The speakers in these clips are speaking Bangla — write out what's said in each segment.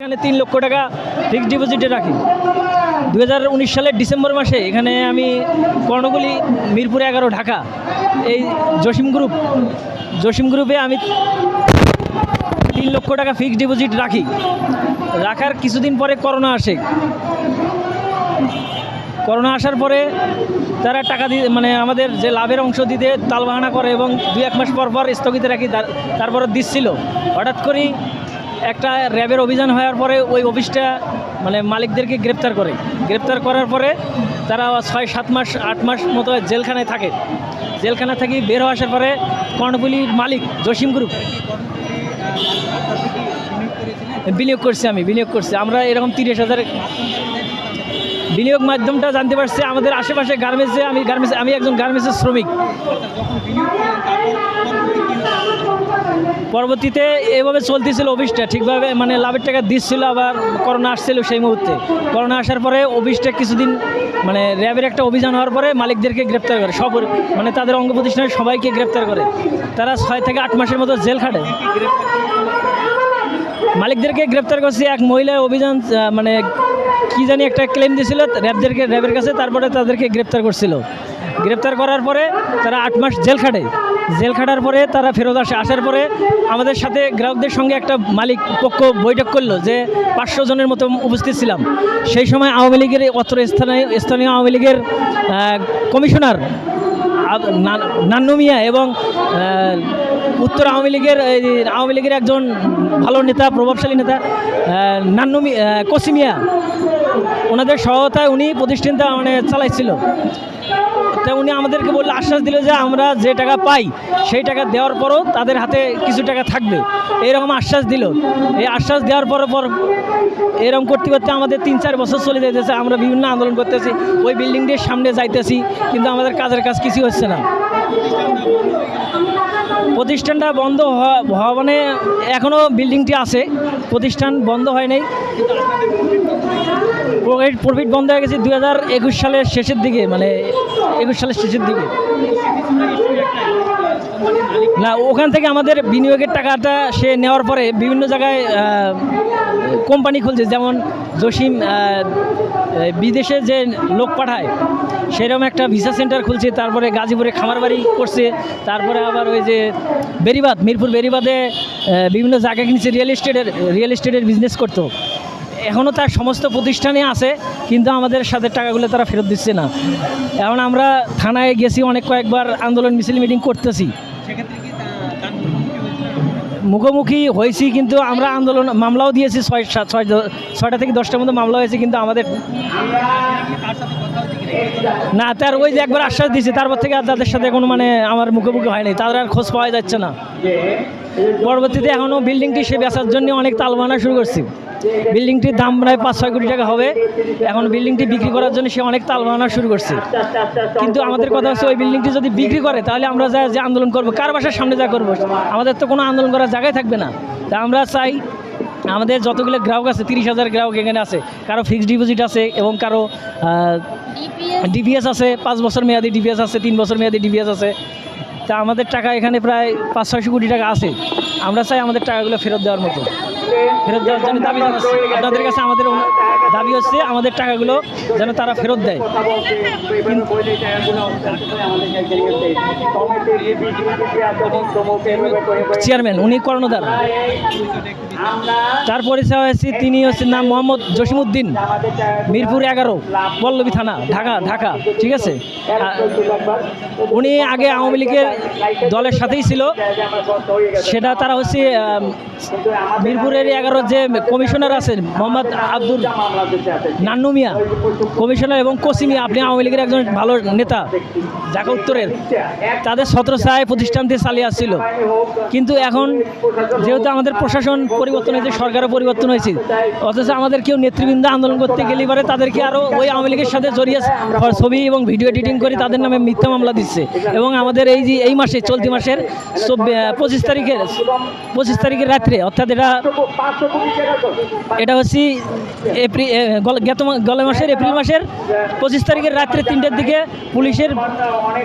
এখানে 3 লক্ষ টাকা ফিক্সড ডিপোজিটে রাখি। 2019 সালের ডিসেম্বর মাসে এখানে আমি কর্ণগুলি মিরপুর 11 ঢাকা এই জসিম গ্রুপে আমি 3 লক্ষ টাকা ফিক্সড ডিপোজিট রাখি। রাখার কিছুদিন পরে করোনা আসে। করোনা আসার পরে তারা টাকা দিয়ে মানে আমাদের যে লাভের অংশ দিতে তালবাহানা করে এবং 2-1 মাস পর পর স্থগিত রাখি, তারপরে দিচ্ছিল। হঠাৎ করেই একটা র্যাবের অভিযান হওয়ার পরে ওই অফিসটা মানে মালিকদেরকে গ্রেপ্তার করার পরে তারা 6-7 মাস 8 মাস মতো জেলখানায় থাকে। জেলখানা থেকে বের হয়ে আসার পরে কর্ণফুলির মালিক জসিম গ্রুপ বিনিয়োগ করছি আমরা এরকম 30,000 বিনিয়োগ মাধ্যমটা জানতে পারছি। আমাদের আশেপাশে গার্মেন্টসে আমি একজন গার্মেন্টসের শ্রমিক। পরবর্তীতে এভাবে চলতেছিল অফিসটা ঠিকভাবে, মানে লাভের টাকা দিচ্ছিল। আবার করোনা আসছিল সেই মুহূর্তে। করোনা আসার পরে অফিসটা কিছুদিন মানে র্যাবের একটা অভিযান হওয়ার পরে মালিকদেরকে গ্রেপ্তার করে, সব মানে তাদের অঙ্গ প্রতিষ্ঠানের সবাইকে গ্রেপ্তার করে। তারা 6 থেকে 8 মাসের মতো জেল খাটে। মালিকদেরকে গ্রেপ্তার করছে এক মহিলা অভিযান, মানে কি জানি একটা ক্লেম দিয়েছিল র্যাবের কাছে, তারপরে তাদেরকে গ্রেপ্তার করছিল। গ্রেপ্তার করার পরে তারা 8 মাস জেল খাটার পরে তারা ফেরত আসার পরে আমাদের সাথে গ্রাহকদের সঙ্গে একটা মালিক পক্ষ বৈঠক করলো যে 500 জনের মতো উপস্থিত ছিলাম। সেই সময় আওয়ামী লীগের অত্র স্থানীয় আওয়ামী লীগের কমিশনার নান্নু মিয়া এবং উত্তর আওয়ামী লীগের একজন ভালো নেতা, প্রভাবশালী নেতা কসিমিয়া, ওনাদের সহায়তায় উনি প্রতিষ্ঠানটা মানে চালাইছিল। তা উনি আমাদেরকে বললে আশ্বাস দিল যে আমরা যে টাকা পাই সেই টাকা দেওয়ার পরও তাদের হাতে কিছু টাকা থাকবে, এইরকম আশ্বাস দিল। এই আশ্বাস দেওয়ার পর এরকম করতে করতে আমাদের 3-4 বছর চলে যাইতেছে। আমরা বিভিন্ন আন্দোলন করতেছি, ওই বিল্ডিংটির সামনে যাইতেছি, কিন্তু আমাদের কাজের কাজ কিছু হচ্ছে না। প্রতিষ্ঠানটা বন্ধ হওয়া মানে এখনও বিল্ডিংটি আছে, প্রতিষ্ঠান বন্ধ হয় নাই। প্রফিট বন্ধ হয়ে গেছে 2021 সালের শেষের দিকে, মানে 21 সালের শেষের দিকে। না, ওখান থেকে আমাদের বিনিয়োগের টাকাটা সে নেওয়ার পরে বিভিন্ন জায়গায় কোম্পানি খুলছে, যেমন জসিম বিদেশে যে লোক পাঠায় সেরকম একটা ভিসা সেন্টার খুলছে। তারপরে গাজীপুরে খামার বাড়ি করছে। তারপরে আবার ওই যে মিরপুর বেরিবাদে বিভিন্ন জায়গা কিনছে, রিয়েল এস্টেটের বিজনেস করতো। এখনও তার সমস্ত প্রতিষ্ঠানে আছে, কিন্তু আমাদের সাথে টাকাগুলো তারা ফেরত দিচ্ছে না। এখন আমরা থানায় গেছি, কয়েকবার আন্দোলন মিটিং করতেছি, মুখোমুখি হয়েছি, কিন্তু আমরা মামলাও দিয়েছি। 6টা থেকে 10টার মতো মামলা হয়েছে, কিন্তু আমাদের না, তার ওই যে একবার আশ্বাস দিয়েছে, তারপর থেকে আর তাদের সাথে কোনো মানে আমার মুখোমুখি হয়নি, তাদের আর খোঁজ পাওয়া যাচ্ছে না। পরবর্তীতে এখনও বিল্ডিংটি সে বেচার জন্য অনেক তালবাহানা শুরু করছি। বিল্ডিংটির দাম প্রায় 5-6 কোটি টাকা হবে। এখন বিল্ডিংটি বিক্রি করার জন্য সে অনেক তালবাহানা শুরু করছে। কিন্তু আমাদের কথা হচ্ছে ওই বিল্ডিংটি যদি বিক্রি করে তাহলে আমরা যে আন্দোলন করব, কার বাসার সামনে যা করবো, আমাদের তো কোনো আন্দোলন করার জায়গায় থাকবে না। তা আমরা চাই আমাদের যতগুলো গ্রাহক আছে, 30,000 গ্রাহক এখানে আছে, কারো ফিক্সড ডিপোজিট আছে এবং কারো ডিপিএস আছে, 5 বছর মেয়াদি ডিপিএস আছে, 3 বছর মেয়াদি ডিপিএস আছে। তা আমাদের টাকা এখানে প্রায় 500-600 কোটি টাকা আছে। আমরা চাই আমাদের টাকাগুলো ফেরত দেওয়ার জন্য দাবি জানাচ্ছি আপনাদের কাছে। আমাদের দাবি হচ্ছে আমাদের টাকাগুলো যেন তারা ফেরত দেয়। চেয়ারম্যান উনি কর্ণধার, তার পরিচয় হয়েছে, তিনি হচ্ছেন নাম মোহাম্মদ জসিমউদ্দিন, মিরপুর 11 পল্লবী থানা, ঢাকা। ঠিক আছে, উনি আগে আওয়ামী লীগের দলের সাথেই ছিল। সেটা তারা হচ্ছে মিরপুরের 11 যে কমিশনার আছেন মোহাম্মদ আব্দুল নান্নু মিয়া কমিশনার এবং কসিমিয়া, আপনি আওয়ামী লীগের একজন ভালো নেতা ঢাকা উত্তরের, তাদের ছত্রছায়ায় প্রতিষ্ঠানটি চালিয়ে আসছিল। কিন্তু এখন যেহেতু আমাদের প্রশাসন পরিবর্তন হয়েছে, সরকারও পরিবর্তন হয়েছে, অথচ আমাদের কেউ নেতৃবৃন্দ আন্দোলন করতে গেলে পরে তাদেরকে আরও ওই আওয়ামী লীগের সাথে জড়িয়ে ছবি এবং ভিডিও এডিটিং করে তাদের নামে মিথ্যা মামলা দিচ্ছে। এবং আমাদের এই মাসে চলতি মাসের 25 তারিখের রাতে রাত্রে, অর্থাৎ এটা হচ্ছে গত মাসের এপ্রিল মাসের 25 তারিখের রাত্রে 3টার দিকে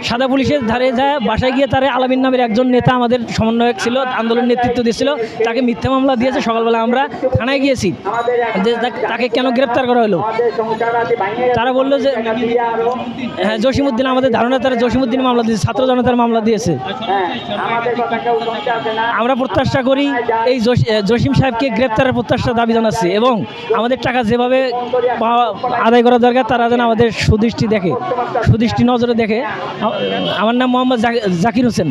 সাদা পুলিশের ধারে যায় বাসায় গিয়ে তারা আলামিন নামের একজন নেতা আমাদের সমন্বয়ক ছিল, আন্দোলন নেতৃত্ব দিয়েছিল, তাকে মিথ্যা মামলা দিয়েছে। সকালবেলা আমরা থানায় গিয়েছি যে তাকে কেন গ্রেপ্তার করা হলো। তারা বললো যে হ্যাঁ জসিমউদ্দিন, আমাদের ধারণা তারা জসিমউদ্দিন মামলা দিয়েছে, ছাত্র জনতার মামলা দিয়েছে। আমরা প্রত্যাশা করি এই জসিম সাহেবকে গ্রেপ্তারের প্রত্যাশা দাবি জানাচ্ছি, এবং আমাদের টাকা যেভাবে আদায় করা দরকার তারা যেন আমাদের সুদৃষ্টি নজরে দেখে। আমার নাম মোহাম্মদ জাকির হোসেন।